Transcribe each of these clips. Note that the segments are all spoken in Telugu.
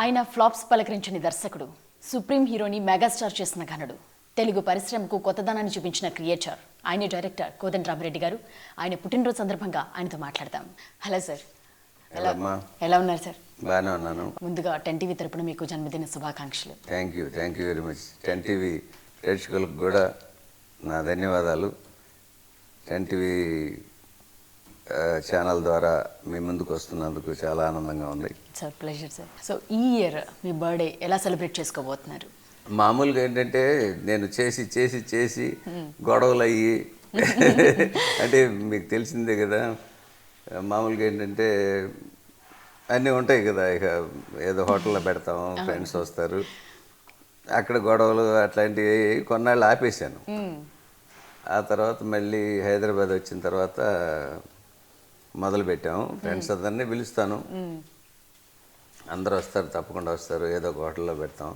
ఆయన ఫ్లాప్స్ పలకరించని దర్శకుడు, సుప్రీం హీరోని మెగాస్టార్ చేసిన ఘనుడు, తెలుగు పరిశ్రమకు కొత్తదనాన్ని చూపించిన క్రియేటర్, ఆయన డైరెక్టర్ కోదండరామిరెడ్డి గారు. ఆయన పుట్టినరోజు సందర్భంగా ఆయనతో మాట్లాడదాం. హలో సార్, ఎలా ఉన్నారు సార్? బాగానే ఉన్నాను. ముందుగా 10TV తరపున మీకు జన్మదిన శుభాకాంక్షలు. Thank you very much. 10TV ప్రేక్షకులకు కూడా నా ధన్యవాదాలు. 10TV ఛానల్ ద్వారా మీ ముందుకు వస్తున్నందుకు చాలా ఆనందంగా ఉంది సార్. Pleasure sir. సో ఈ ఇయర్ మీ బర్త్డే ఎలా సెలబ్రేట్ చేసుకోబోతున్నారు? మామూలుగా ఏంటంటే నేను చేసి చేసి చేసి గొడవలు అయ్యి అంటే మీకు తెలిసిందే కదా, మామూలుగా ఏంటంటే అన్నీ ఉంటాయి కదా, ఇక ఏదో హోటల్లో పెడతాము, ఫ్రెండ్స్ వస్తారు, అక్కడ గొడవలు అట్లాంటివి కొన్నాళ్ళు ఆపేశాను. ఆ తర్వాత మళ్ళీ హైదరాబాద్ వచ్చిన తర్వాత మొదలు పెట్టాము. ఫ్రెండ్స్ అందరినీ పిలుస్తాను, అందరూ వస్తారు, తప్పకుండా వస్తారు. ఏదో ఒక హోటల్లో పెడతాం,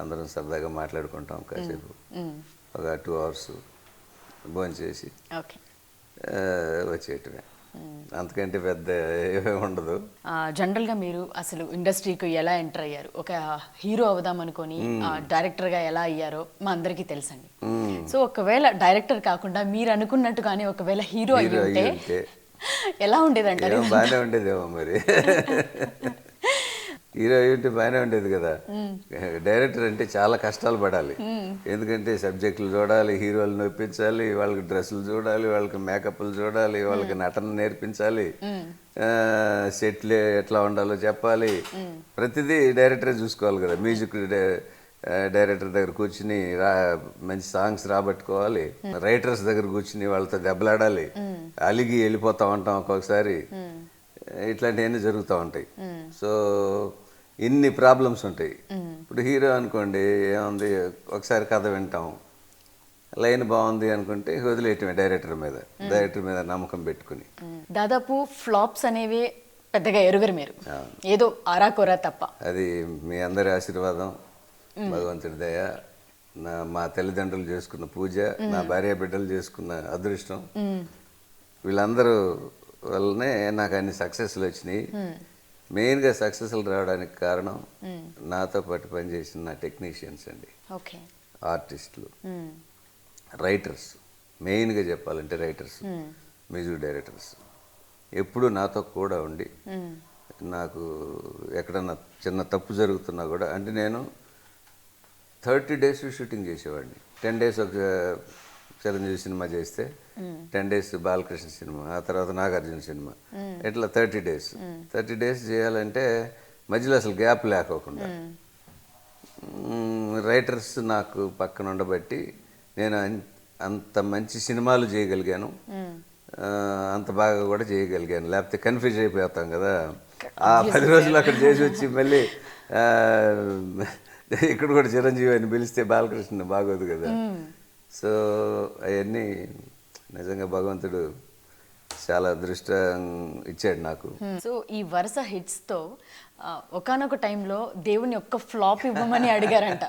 అందరం సరదాగా మాట్లాడుకుంటాం కాసేపు, ఒక 2 hours భోజనం చేసి వచ్చేయటమే. అంతకంటే పెద్ద ఏమీ ఉండదు. జనరల్గా మీరు అసలు ఇండస్ట్రీకి ఎలా ఎంటర్ అయ్యారు? ఒక హీరో అవుదాం అనుకొని డైరెక్టర్గా ఎలా అయ్యారో మా అందరికీ తెలుసండి. సో ఒకవేళ డైరెక్టర్ కాకుండా మీరు అనుకున్నట్టుగానే ఒకవేళ హీరో అయ్యి ఎలా ఉండేదంటారు? బాగానే ఉండేదేమో మరి. హీరో అయ్యుంటే బాగానే ఉండేది కదా. డైరెక్టర్ అంటే చాలా కష్టాలు పడాలి, ఎందుకంటే సబ్జెక్టులు చూడాలి, హీరోలు నొప్పించాలి, వాళ్ళకి డ్రెస్సులు చూడాలి, వాళ్ళకి మేకప్లు చూడాలి, వాళ్ళకి నటన నేర్పించాలి, సెట్లు ఎట్లా ఉండాలో చెప్పాలి, ప్రతిదీ డైరెక్టరే చూసుకోవాలి కదా. మ్యూజిక్ డైరెక్టర్ దగ్గర కూర్చుని మంచి సాంగ్స్ రాబట్టుకోవాలి, రైటర్స్ దగ్గర కూర్చుని వాళ్ళతో దెబ్బలాడాలి, అలిగి వెళ్ళిపోతా ఉంటాం ఒక్కొక్కసారి, ఇట్లాంటివన్నీ జరుగుతూ ఉంటాయి. సో ఇన్ని ప్రాబ్లమ్స్ ఉంటాయి. ఇప్పుడు హీరో అనుకోండి, ఏముంది, ఒకసారి కథ వింటాం, లైన్ బాగుంది అనుకుంటే వదిలేయటమే డైరెక్టర్ మీద నమ్మకం పెట్టుకుని. దాదాపు ఫ్లాప్స్ అనేవి పెద్దగా ఎరుగరు మీరు, ఏదో ఆరాకోరా తప్ప. అది మీ అందరి ఆశీర్వాదం, భగవంతుడి దయ, మా తల్లిదండ్రులు చేసుకున్న పూజ, నా భార్య బిడ్డలు చేసుకున్న అదృష్టం, వీళ్ళందరూ వల్లనే నాకు అన్ని సక్సెస్లు వచ్చినాయి. మెయిన్గా సక్సెస్లు రావడానికి కారణం నాతో పాటు పనిచేసిన నా టెక్నీషియన్స్ అండి, ఆర్టిస్టులు, రైటర్స్. మెయిన్గా చెప్పాలంటే రైటర్స్, మ్యూజిక్ డైరెక్టర్స్ ఎప్పుడూ నాతో కూడా ఉండి, నాకు ఎక్కడన్నా చిన్న తప్పు జరుగుతున్నా కూడా, అంటే నేను 30 days షూటింగ్ చేసేవాడిని. 10 days ఒక చిరంజీవి సినిమా చేస్తే 10 days బాలకృష్ణ సినిమా, ఆ తర్వాత నాగార్జున సినిమా, ఇట్లా 30 days చేయాలంటే మధ్యలో అసలు గ్యాప్ లేకోకుండా రైటర్స్ నాకు పక్కన ఉండబట్టి నేను అంత మంచి సినిమాలు చేయగలిగాను, అంత బాగా కూడా చేయగలిగాను. లేకపోతే కన్ఫ్యూజ్ అయిపోతాం కదా. ఆ 10 రోజులు అక్కడ చేసి వచ్చి మళ్ళీ ఇక్కడ కూడా చిరంజీవి అని పిలిస్తే బాలకృష్ణ బాగోదు కదా. సో అవన్నీ నిజంగా భగవంతుడు చాలా అదృష్టం ఇచ్చాడు నాకు. సో ఈ వరుస హిట్స్తో ఒకానొక టైంలో దేవుని ఒక్క ఫ్లాప్ ఇవ్వమని అడిగారంట.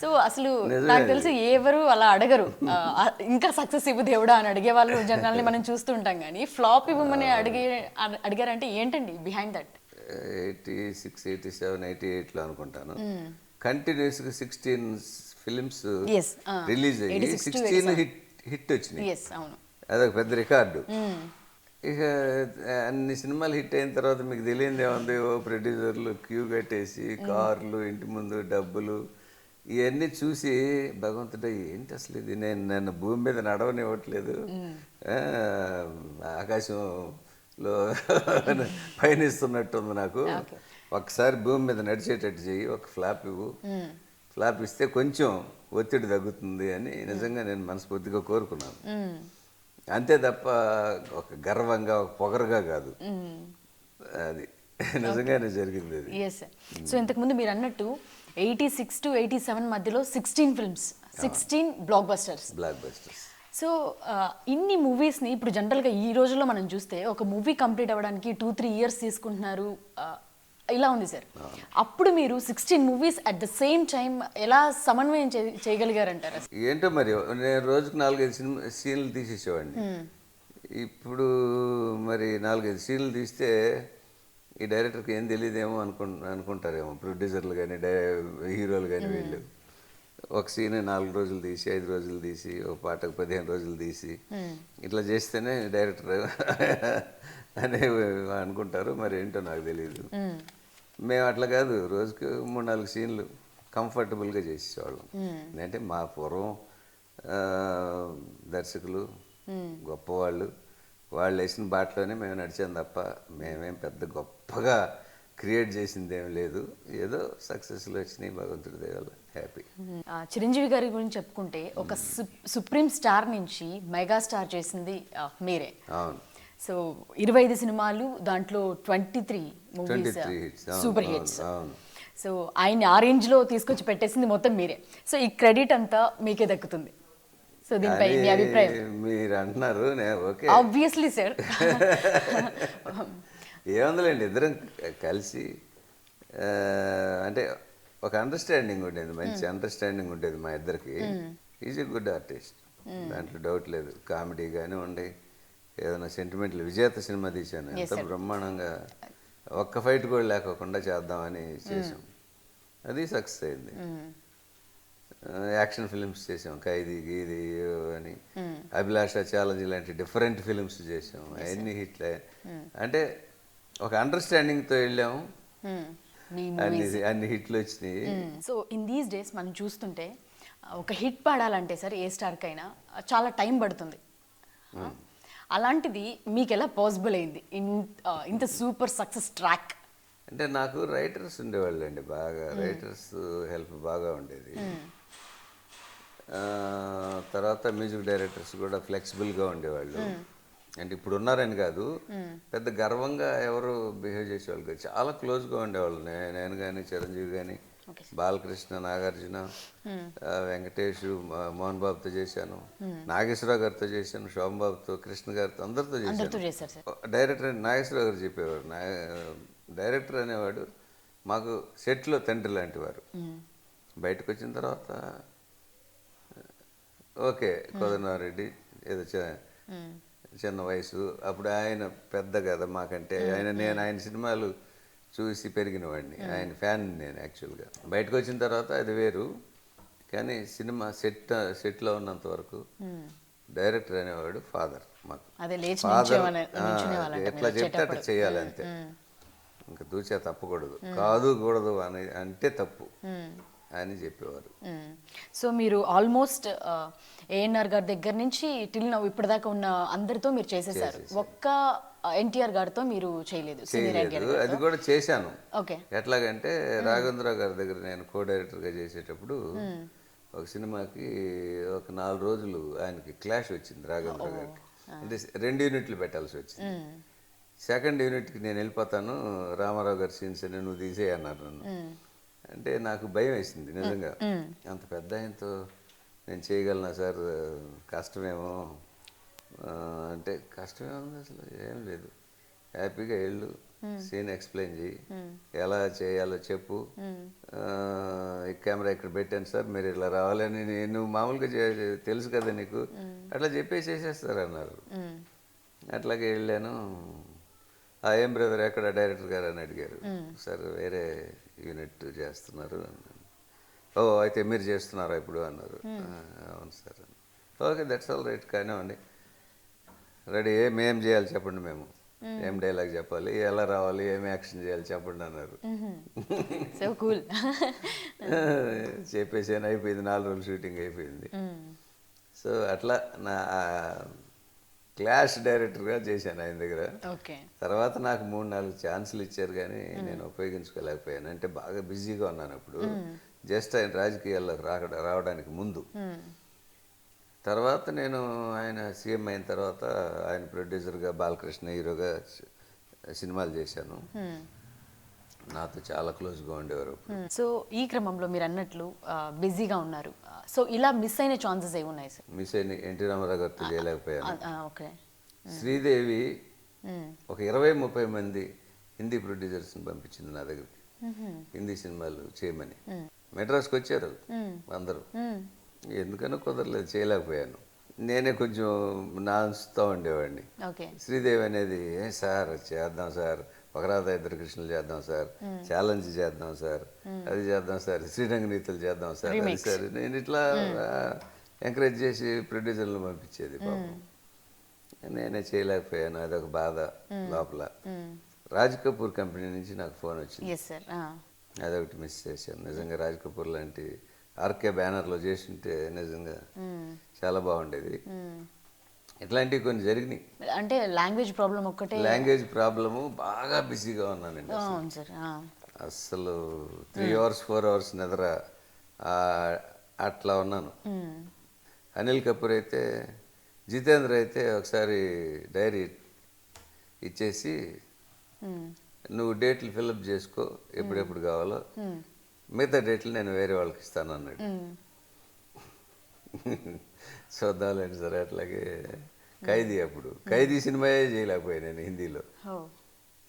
సో అసలు నాకు తెలిసి ఎవరు అలా అడగరు, ఇంకా సక్సెస్ ఇవ్వు దేవుడా అని అడిగే వాళ్ళు జనాల్ని మనం చూస్తుంటాం, కానీ ఫ్లాప్ ఇవ్వమని అడిగారంటే ఏంటండి బిహైండ్ దట్? 86, 87, 88లో అనుకుంటాను. కంటిన్యూస్గా 16 ఫిలిమ్స్ రిలీజ్ అయ్యి 16 హిట్ వచ్చినాయి. అదొక పెద్ద రికార్డు. ఇక అన్ని సినిమాలు హిట్ అయిన తర్వాత మీకు తెలియదు ఏముంది, ఓ ప్రొడ్యూసర్లు క్యూ కట్టేసి, కార్లు, ఇంటి ముందు డబ్బులు, ఇవన్నీ చూసి భగవంతుడు ఏంటి అసలు ఇది, నన్ను భూమి మీద నడవనివ్వట్లేదు, ఆకాశంలో పయనిస్తున్నట్టుంది నాకు, ఒకసారి భూమి మీద నడిచేటట్టు చెయ్యి, ఒక ఫ్లాప్ ఇవ్వు, ఫ్లాప్ ఇస్తే కొంచెం ఒత్తిడి తగ్గుతుంది అని నిజంగా నేను మనస్ఫూర్తిగా కోరుకున్నాను. అంతే తప్ప ఒక గర్వంగా, ఒక పొగరుగా కాదు. అది నిజంగానే జరిగింది అది. సో ఇంతకుముందు మీరు అన్నట్టు 86 to 87 మధ్యలో 16 ఫిల్మ్స్, 16 బ్లాక్ బస్టర్స్. సో ఇన్ని మూవీస్ని ఇప్పుడు జనరల్గా ఈ రోజుల్లో మనం చూస్తే ఒక మూవీ కంప్లీట్ అవ్వడానికి 2-3 years తీసుకుంటున్నారు, ఇలా ఉంది సార్. అప్పుడు మీరు 16 movies at the same time ఎలా సమన్వయం చేయగలిగారంటారు? ఏంటో మరి, నేను రోజుకు 4-5 సీన్లు తీసేసేవాడిని. ఇప్పుడు మరి 4-5 సీన్లు తీస్తే ఈ డైరెక్టర్కి ఏం తెలియదేమో అనుకుంటారేమో ప్రొడ్యూసర్లు కానీ హీరోలు కానీ వీళ్ళు. ఒక సీన్ 4 రోజులు తీసి 5 రోజులు తీసి ఒక పాటకు 15 రోజులు తీసి ఇట్లా చేస్తేనే డైరెక్టర్ అని అనుకుంటారు. మరి ఏంటో నాకు తెలియదు. మేము అట్లా కాదు, రోజుకి 3-4 సీన్లు కంఫర్టబుల్గా చేసేవాళ్ళం. అంటే మా పూర్వం దర్శకులు గొప్పవాళ్ళు, వాళ్ళు వేసిన బాటలోనే మేము నడిచాం తప్ప మేమేం పెద్ద గొప్పగా క్రియేట్ చేసింది ఏం లేదు. ఏదో సక్సెస్లు వచ్చినాయి, భగవంతుడి దయ వల్ల హ్యాపీ. చిరంజీవి గారి గురించి చెప్పుకుంటే ఒక సుప్రీం స్టార్ నుంచి మెగా స్టార్ చేసింది మీరే. అవును. సో 25 సినిమాలు, దాంట్లో 23 మూవీస్ సూపర్ హిట్స్. సో ఆయన ఆ రేంజ్లో తీసుకొచ్చి పెట్టేసింది మొత్తం మీరే. సో ఈ క్రెడిట్ అంతా మీకే దక్కుతుంది. సో దీనిపై మీ అభిప్రాయం? మీరు అంటున్నారు, ఓకే, ఆబ్వియస్లీ సార్. ఏముందిలేండి, ఇద్దరం కలిసి అంటే ఒక అండర్స్టాండింగ్ ఉండేది, మంచి అండర్స్టాండింగ్ ఉండేది మా ఇద్దరికి. ఈజ్ ఎ గుడ్ ఆర్టిస్ట్, దాంట్లో డౌట్ లేదు. కామెడీ కానీ ఉండి ఏదైనా సెంటిమెంట్లు, విజేత సినిమా తీశాను, ఎంత బ్రహ్మాండంగా, ఒక్క ఫైట్ కూడా లేకోకుండా చేద్దామని చేసాం, అది సక్సెస్ అయింది. యాక్షన్ ఫిలిమ్స్ చేసాం, ఖైదీ గీది అని, అభిలాష ఛాలెంజ్ లాంటి డిఫరెంట్ ఫిలిమ్స్ చేసాం, అవన్నీ హిట్లే. అంటే ఒక అండర్స్టాండింగ్తో వెళ్ళాము, అన్ని హిట్లు వచ్చినాయి. సో ఇన్ దీస్ డేస్ మనం చూస్తుంటే ఒక హిట్ పాడాలంటే సార్ ఏ స్టార్కైనా చాలా టైం పడుతుంది. అలాంటిది మీకు ఎలా పాసిబుల్ అయింది ఇంత సూపర్ సక్సెస్ ట్రాక్? అంటే నాకు రైటర్స్ ఉండేవాళ్ళు అండి, బాగా రైటర్స్ హెల్ప్ బాగా ఉండేది. తర్వాత మ్యూజిక్ డైరెక్టర్స్ కూడా ఫ్లెక్సిబుల్గా ఉండేవాళ్ళు. అంటే ఇప్పుడు ఉన్నారని కాదు, పెద్ద గర్వంగా ఎవరు బిహేవ్ చేసేవాళ్ళు కాదు, చాలా క్లోజ్గా ఉండేవాళ్ళు. నేను కానీ, చిరంజీవి కానీ, బాలకృష్ణ, నాగార్జున, వెంకటేష్, మోహన్ బాబుతో చేశాను, నాగేశ్వరరావు గారితో చేశాను, శోభన్ బాబుతో, కృష్ణ గారితో, అందరితో చేశాను. డైరెక్టర్ నాగేశ్వరరావు గారు చెప్పేవారు, డైరెక్టర్ అనేవాడు మాకు సెట్లో తండ్రి లాంటి వారు. బయటకు వచ్చిన తర్వాత ఓకే, కోదండరామిరెడ్డి ఏదో చిన్న వయసు, అప్పుడు ఆయన పెద్ద కదా మాకంటే. నేను ఆయన సినిమాలు చూసి పెరిగిన వాడిని, ఆయన ఫ్యాన్ నేను యాక్చువల్గా. బయటకు వచ్చిన తర్వాత అది వేరు, కానీ సినిమా సెట్లో ఉన్నంత వరకు డైరెక్టర్ అనేవాడు ఫాదర్ మాకు. ఫాదర్ ఎట్లా చెప్తే అట్లా చేయాలి అంతే, ఇంకా దూచా తప్పకూడదు, కాదు కూడదు అని అంటే తప్పు అని చెప్పేవారు. సో మీరు ఆల్మోస్ట్ ఏఎన్ఆర్ గారి దగ్గర నుంచి టిల్ నౌ ఇప్పటిదాకా ఉన్న అందరితో మీరు చేసేసారు, ఒక్క ఎన్టీఆర్ గారితో మీరు చేయలేదు. అది కూడా చేశాను. ఓకే. ఎట్లాగంటే రాఘవేంద్రరావు గారి దగ్గర నేను కో డైరెక్టర్గా చేసేటప్పుడు ఒక సినిమాకి ఒక 4 రోజులు ఆయనకి క్లాష్ వచ్చింది రాఘవేంద్ర గారికి. అంటే 2 యూనిట్లు పెట్టాల్సి వచ్చింది. సెకండ్ యూనిట్కి నేను వెళ్ళిపోతాను, రామారావు గారి సీన్స్ అని నువ్వు తీసేయి అన్నారు నన్ను. అంటే నాకు భయం వేసింది నిజంగా, అంత పెద్ద ఆయనతో నేను చేయగలనా సార్, కష్టమేమో అంటే. కష్టమేమో అసలు ఏం లేదు, హ్యాపీగా వెళ్ళు, సీన్ ఎక్స్ప్లెయిన్ చేయి, ఎలా చేయాలో చెప్పు, ఈ కెమెరా ఇక్కడ పెట్టాను సార్, మీరు ఇట్లా రావాలని నేను మామూలుగా తెలుసు కదా నీకు, అట్లా చెప్పేసి చేసేస్తారు అన్నారు. అట్లాగే వెళ్ళాను. ఏం బ్రదర్ ఎక్కడ డైరెక్టర్ గారు అని అడిగారు. సార్ వేరే యూనిట్ చేస్తున్నారు అన్నాను. ఓ అయితే మీరు చేస్తున్నారా ఇప్పుడు అన్నారు. అవును sir. Okay, that's all right, కానివ్వండి, రెడీ, ఏం చేయాలి చెప్పండి, మేము ఏం డైలాగ్ చెప్పాలి, ఎలా రావాలి, ఏం యాక్షన్ చేయాలి చెప్పండి అన్నారు. చెప్పేసాను, అయిపోయింది, 4 రోజులు షూటింగ్ అయిపోయింది. సో అట్లా నా క్లాష్ డైరెక్టర్గా చేశాను ఆయన దగ్గర. తర్వాత నాకు 3-4 ఛాన్సులు ఇచ్చారు, కానీ నేను ఉపయోగించుకోలేకపోయాను. అంటే బాగా బిజీగా ఉన్నాను అప్పుడు, జస్ట్ ఆయన రాజకీయాల్లో రావడానికి ముందు. తర్వాత నేను ఆయన సీఎం అయిన తర్వాత ఆయన ప్రొడ్యూసర్గా, బాలకృష్ణ హీరోగా సినిమాలు చేశాను. నాతో చాలా క్లోజ్గా ఉండేవారు. సో ఈ క్రమంలో మీరు అన్నట్లు బిజీగా ఉన్నారు. సో ఇలా మిస్ అయిన ఛాన్సెస్ ఏమి ఉన్నాయి సార్? మిస్ అయిన ఎన్టీ రామారావు గారితో చేయలేకపోయాను. శ్రీదేవి ఒక 20-30 మంది హిందీ ప్రొడ్యూసర్స్ని పంపించింది నా దగ్గరికి, హిందీ సినిమాలు చేయమని. మెడ్రాస్కి వచ్చారు అందరూ, ఎందుకనో కుదరలేదు, చేయలేకపోయాను. నేనే కొంచెం నాన్స్తో ఉండేవాడిని. శ్రీదేవి అనేది సార్ చేద్దాం సార్, ఒకరాధ ఇద్దరు కృష్ణులు చేద్దాం సార్, ఛాలెంజ్ చేద్దాం సార్, అది చేద్దాం సార్, శ్రీరంగ నీతులు చేద్దాం సార్, అది సార్. నేను ఇట్లా ఎంకరేజ్ చేసి ప్రొడ్యూసర్లు పంపించేది పాపం. నేనే చేయలేకపోయాను, అదొక బాధ లోపల. రాజ్ కపూర్ కంపెనీ నుంచి నాకు ఫోన్ వచ్చింది, అదొకటి మిస్ చేశాను. నిజంగా రాజ్ కపూర్ లాంటి ఆర్కే బ్యానర్లో చేస్తుంటే నిజంగా చాలా బాగుండేది. ఇట్లాంటివి కొన్ని జరిగినాయి. అంటే లాంగ్వేజ్ ప్రాబ్లం ఒక్కటే, లాంగ్వేజ్ ప్రాబ్లము. బాగా బిజీగా ఉన్నానండి అసలు 3 hours 4 hours నిద్ర, అట్లా ఉన్నాను. అనిల్ కపూర్ అయితే, జితేంద్ర అయితే ఒకసారి డైరీ ఇచ్చేసి నువ్వు డేట్లు ఫిల్అప్ చేసుకో ఎప్పుడెప్పుడు కావాలో, మిగతా డేట్లు నేను వేరే వాళ్ళకి ఇస్తాను అన్నాడు. చూద్దాంలేండి సరే. అట్లాగే ఖైదీ, అప్పుడు ఖైదీ సినిమాయే చేయలేకపోయాను నేను హిందీలో.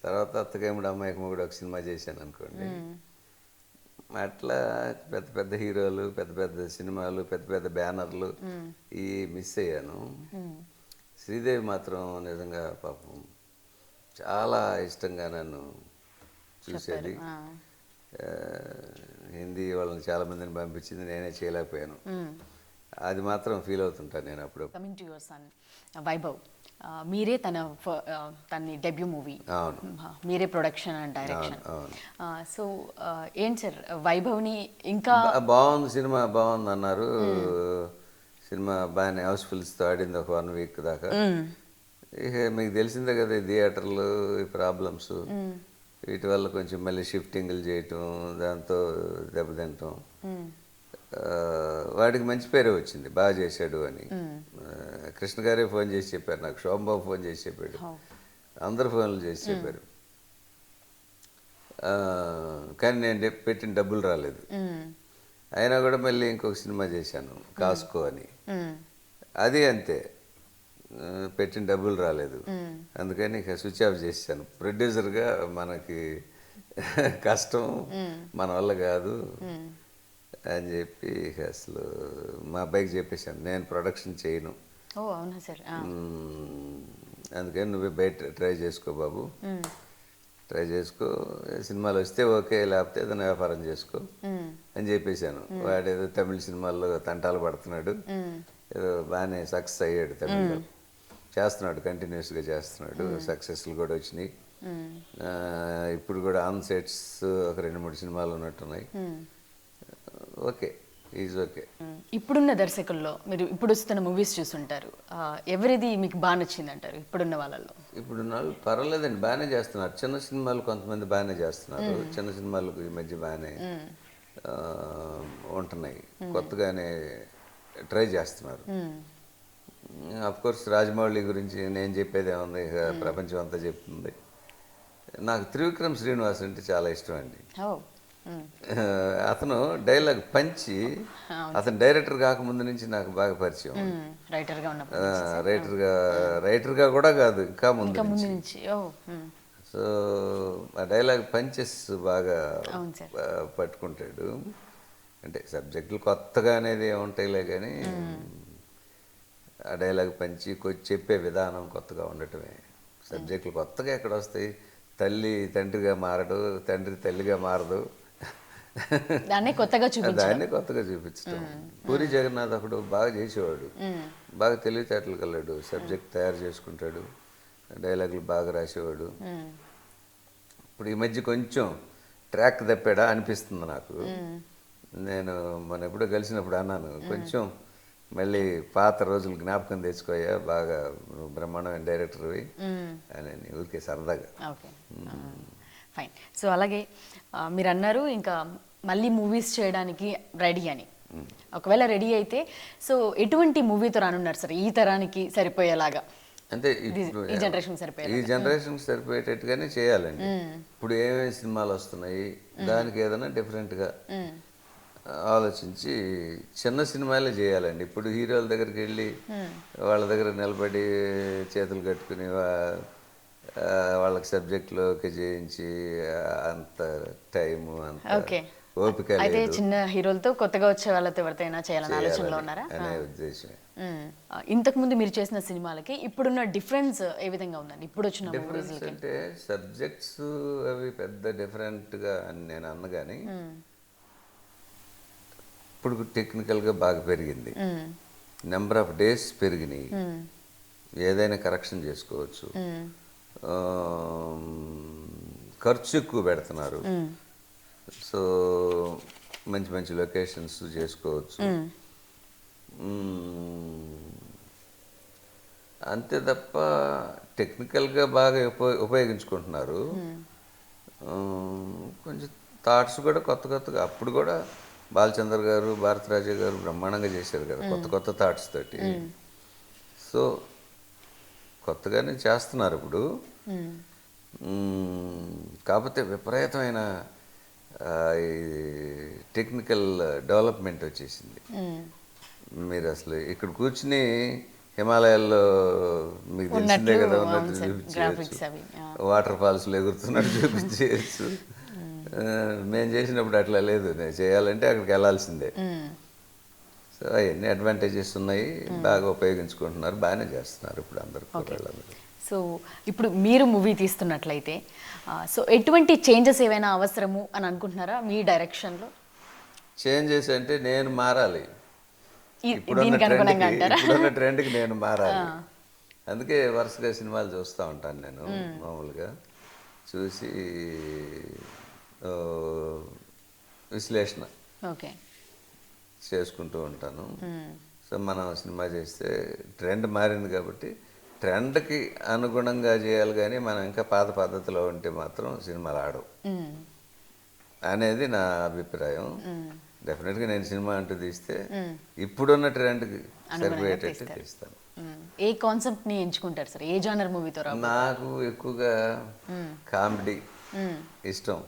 తర్వాత అత్తకేముడు అమ్మాయికి మొగుడు ఒక సినిమా చేశాను అనుకోండి. అట్లా పెద్ద పెద్ద హీరోలు, పెద్ద పెద్ద సినిమాలు, పెద్ద పెద్ద బ్యానర్లు ఈ మిస్ అయ్యాను. శ్రీదేవి మాత్రం నిజంగా పాపం చాలా ఇష్టంగా నన్ను చూసేది. హిందీ వాళ్ళని చాలామందిని పంపించింది, నేనే చేయలేకపోయాను. అది మాత్రం ఫీల్ అవుతుంటాను నేను అప్పుడు. Coming to your son Vaibhav, మీరే తన డెబ్యూ మూవీ, మీరే ప్రొడక్షన్ అండ్ డైరెక్షన్. సో ఏంటి సార్ వైభవ్ని ఇంకా బాగుంది, సినిమా బాగుంది అన్నారు. సినిమా బాగానే హౌస్ఫుల్స్తో ఆడింది ఒక 1 week దాకా. ఇక మీకు తెలిసిందే కదా ఈ థియేటర్లు ఈ ప్రాబ్లమ్స్, వీటి వల్ల కొంచెం మళ్ళీ షిఫ్టింగ్లు చేయటం, దాంతో దెబ్బతింటాం. వాడికి మంచి పేరే వచ్చింది, బాగా చేశాడు అని. కృష్ణ గారే ఫోన్ చేసి చెప్పారు నాకు, శోభంబాబు ఫోన్ చేసి చెప్పాడు, అందరు ఫోన్లు చేసి చెప్పారు. కానీ నేను పెట్టిన డబ్బులు రాలేదు. అయినా కూడా మళ్ళీ ఇంకొక సినిమా చేశాను కాస్కో అని, అది అంతే, పెట్టిన డబ్బులు రాలేదు. అందుకని ఇక స్విచ్ ఆఫ్ చేశాను. ప్రొడ్యూసర్గా మనకి కష్టం, మన వల్ల కాదు అని చెప్పి అసలు మా అబ్బాయికి చెప్పేశాను, నేను ప్రొడక్షన్ చేయను, అందుకని నువ్వే బయట ట్రై చేసుకో బాబు, ట్రై చేసుకో, సినిమాలు వస్తే ఓకే, లేకపోతే ఏదైనా వ్యాపారం చేసుకో అని చెప్పేశాను. వాడేదో తమిళ సినిమాల్లో తంటాలు పడుతున్నాడు, ఏదో బాగానే సక్సెస్ అయ్యాడు, తమిళ్లో చేస్తున్నాడు, కంటిన్యూస్గా చేస్తున్నాడు, సక్సెస్లు కూడా వచ్చినాయి. ఇప్పుడు కూడా ఆన్ సెట్స్ ఒక 2-3 సినిమాలు ఉన్నట్టున్నాయి. Okay, is okay. ఇప్పుడున్న దర్శకుల్లో మీరు ఇప్పుడు వస్తున్న మూవీస్ చూస్తుంటారు, ఎవరిది మీకు బాగా నచ్చింది అంటారు ఇప్పుడున్న వాళ్ళలో? ఇప్పుడున్న వాళ్ళు పర్వాలేదండి, బాగానే చేస్తున్నారు. చిన్న సినిమాలు కొంతమంది బాగానే చేస్తున్నారు, చిన్న సినిమాలకు ఈ మధ్య బాగానే ఉంటున్నాయి, కొత్తగానే ట్రై చేస్తున్నారు. అఫ్కోర్స్ రాజమౌళి గురించి నేను చెప్పేది ఏముంది, ప్రపంచం అంతా చెప్తుంది. నాకు త్రివిక్రమ్ శ్రీనివాస్ అంటే చాలా ఇష్టం అండి. అతను డైలాగ్ పంచి, అతను డైరెక్టర్ కాకముందు నుంచి నాకు బాగా పరిచయం. రైటర్గా కూడా కాదు, ఇంకా ముందు నుంచి. సో ఆ డైలాగ్ పంచెస్ బాగా పట్టుకుంటాడు. అంటే సబ్జెక్టులు కొత్తగా అనేది ఏముంటాయిలే కానీ ఆ డైలాగ్ పంచి చెప్పే విధానం కొత్తగా ఉండటమే. సబ్జెక్టులు కొత్తగా ఎక్కడ వస్తాయి? తల్లి తండ్రిగా మారడు, తండ్రి తల్లిగా మారదు, దాన్ని కొత్తగా చూపించడం. పూరి జగన్నాథ్ అప్పుడు బాగా చేసేవాడు, బాగా తెలివితేటలు కలడు, సబ్జెక్ట్ తయారు చేసుకుంటాడు, డైలాగులు బాగా రాసేవాడు. ఇప్పుడు ఈ మధ్య కొంచెం ట్రాక్ తప్పాడా అనిపిస్తుంది నాకు. నేను మన ఎప్పుడో కలిసినప్పుడు అన్నాను, కొంచెం మళ్ళీ పాత రోజులు జ్ఞాపకం తెచ్చుకోయా, బాగా బ్రహ్మాండమైన డైరెక్టర్వి అని ఊరికే సరదాగా. ఫైన్. సో అలాగే మీరు అన్నారు ఇంకా మళ్ళీ మూవీస్ చేయడానికి రెడీ అని. ఒకవేళ రెడీ అయితే సో ఎటువంటి మూవీతో రానున్నారు సార్ ఈ తరానికి సరిపోయేలాగా? అంటే ఈ జనరేషన్కి సరిపోయేటట్టుగానే చేయాలండి. ఇప్పుడు ఏమేమి సినిమాలు వస్తున్నాయి, దానికి ఏదైనా డిఫరెంట్గా ఆలోచించి చిన్న సినిమాలే చేయాలండి. ఇప్పుడు హీరోల దగ్గరికి వెళ్ళి వాళ్ళ దగ్గర నిలబడి చేతులు కట్టుకుని వాళ్ళకి సబ్జెక్టులోకి చేయించి అంత టైము అంత ఓపిక అయితే లేదు చిన్న హీరోలతో కొత్తగా వచ్చే వాళ్ళతో ఎవరితోనైనా చేయాలని ఆలోచనలో ఉన్నారా? అనే ఉద్దేశమే. ఇంతకు ముందు మీరు చేసిన సినిమాలకి ఇప్పుడున్న డిఫరెన్స్ ఏ విధంగా ఉందండి ఇప్పుడు వచ్చిన డిఫరెన్స్ మూవీస్లకి? అంటే సబ్జెక్ట్స్ అవి పెద్ద డిఫరెంట్గా అని నేను అన్న కానీ ఇప్పుడు టెక్నికల్గా బాగా పెరిగింది, నెంబర్ ఆఫ్ డేస్ పెరిగినాయి, ఏదైనా కరెక్షన్ చేసుకోవచ్చు, ఖర్చు ఎక్కువ పెడుతున్నారు, సో మంచి మంచి లొకేషన్స్ చేసుకోవచ్చు. అంతే తప్ప టెక్నికల్గా బాగా ఉపయోగించుకుంటున్నారు. కొంచెం థాట్స్ కూడా కొత్త కొత్తగా, అప్పుడు కూడా బాలచంద్ర గారు భారతరాజు గారు బ్రహ్మాండంగా చేశారు కదా కొత్త కొత్త థాట్స్ తోటి. సో కొత్తగానే చేస్తున్నారు ఇప్పుడు. కాకపోతే విపరీతమైన ఈ టెక్నికల్ డెవలప్మెంట్ వచ్చేసింది. మీరు అసలు ఇక్కడ కూర్చుని హిమాలయాల్లో మీకు తెలిసిందే కదా ఉన్నట్టు చూపించవచ్చు, వాటర్ ఫాల్స్లో ఎగురుతున్నట్టు చూపించవచ్చు. మేము చేసినప్పుడు అట్లా లేదు, నేను చేయాలంటే అక్కడికి వెళ్ళాల్సిందే. సో అవన్నీ అడ్వాంటేజెస్ ఉన్నాయి, బాగా ఉపయోగించుకుంటున్నారు, బాగానే చేస్తున్నారు ఇప్పుడు అందరు వాళ్ళందరూ. సో ఇప్పుడు మీరు మూవీ తీస్తున్నట్లయితే సో ఎటువంటి చేంజెస్ ఏవైనా అవసరము అని అనుకుంటున్నారా మీ డైరెక్షన్లో? చేంజెస్ అంటే నేను మారాలి, దీనికి అనుగుణంగా అంటారా? ఇప్పుడున్న ట్రెండ్కి నేను మారాలి. అందుకే వరుసగా సినిమాలు చూస్తూ ఉంటాను నేను. మామూలుగా చూసి విశ్లేషణ చేసుకుంటూ ఉంటాను. సో మనం సినిమా చేస్తే ట్రెండ్ మారింది కాబట్టి ట్రెండ్కి అనుగుణంగా చేయాలి, కానీ మనం ఇంకా పాత పద్ధతిలో ఉంటే మాత్రం సినిమాలు ఆడవు అనేది నా అభిప్రాయం. డెఫినెట్గా నేను సినిమా అంటూ తీస్తే ఇప్పుడున్న ట్రెండ్కి సరిపోయేటట్టు తీస్తాను. ఏ కాన్సెప్ట్ని ఎంచుకుంటారు సార్? ఏ జానర్ మూవీతో? నాకు ఎక్కువగా కామెడీ ఇష్టం.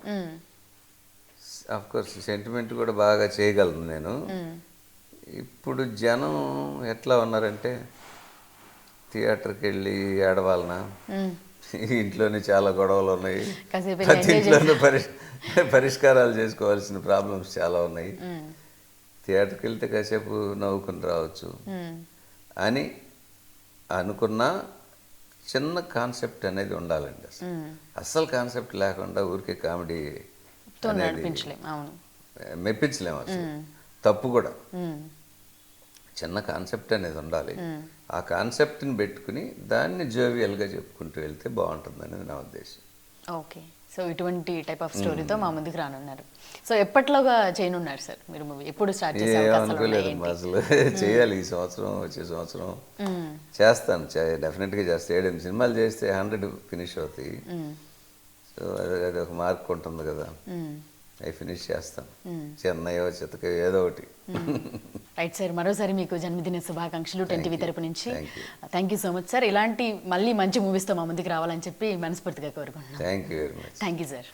ఆఫ్ కోర్స్ సెంటిమెంట్ కూడా బాగా చేయగలను నేను. ఇప్పుడు జనం ఎట్లా ఉన్నారంటే థియేటర్కి వెళ్ళి ఏడవాలనా, ఇంట్లోనే చాలా గొడవలు ఉన్నాయి, ప్రతి ఇంట్లోనే పరిష్కారాలు చేసుకోవాల్సిన ప్రాబ్లమ్స్ చాలా ఉన్నాయి, థియేటర్కి వెళ్తే కాసేపు నవ్వుకుని రావచ్చు అని అనుకున్నా చిన్న కాన్సెప్ట్ అనేది ఉండాలండి. అస్సలు కాన్సెప్ట్ లేకుండా ఊరికే కామెడీ మెప్పించలేము, అసలు తప్పు కూడా. చిన్న కాన్సెప్ట్ అనేది ఉండాలి, ఆ కాన్సెప్ట్ని పెట్టుకుని దాన్ని జోవియల్గా చెప్పుకుంటూ వెళ్తే బాగుంటుంది అనేది నా ఉద్దేశం. ఓకే, సో ఇటువంటి టైప్ ఆఫ్ స్టోరీతో మా ముందుకు రానున్నారు. సో ఎప్పట్లోగా చేయనున్నారు సార్ మీరు మూవీ? ఎప్పుడు స్టార్ట్ చేసే అనుకోలేదు అసలు, చేయాలి ఈ సంవత్సరం, వచ్చే సంవత్సరం చేస్తాను, డెఫినెట్గా చేస్తాను. 7 సినిమాలు చేస్తే 100 ఫినిష్ అవుతాయి. సో అది ఒక మార్క్ ఉంటుంది కదా, అవి ఫినిష్ చేస్తాను. చెన్నయో చితకో ఏదో ఒకటి. రైట్ సార్, మరోసారి మీకు జన్మదిన శుభాకాంక్షలు 10TV తరపు నుంచి. Thank you so much sir. ఇలాంటి మళ్ళీ మంచి మూవీస్తో మా ముందుకు రావాలని చెప్పి మనస్ఫూర్తిగా కోరుకుంటున్నాను. Thank you very much. Thank you sir.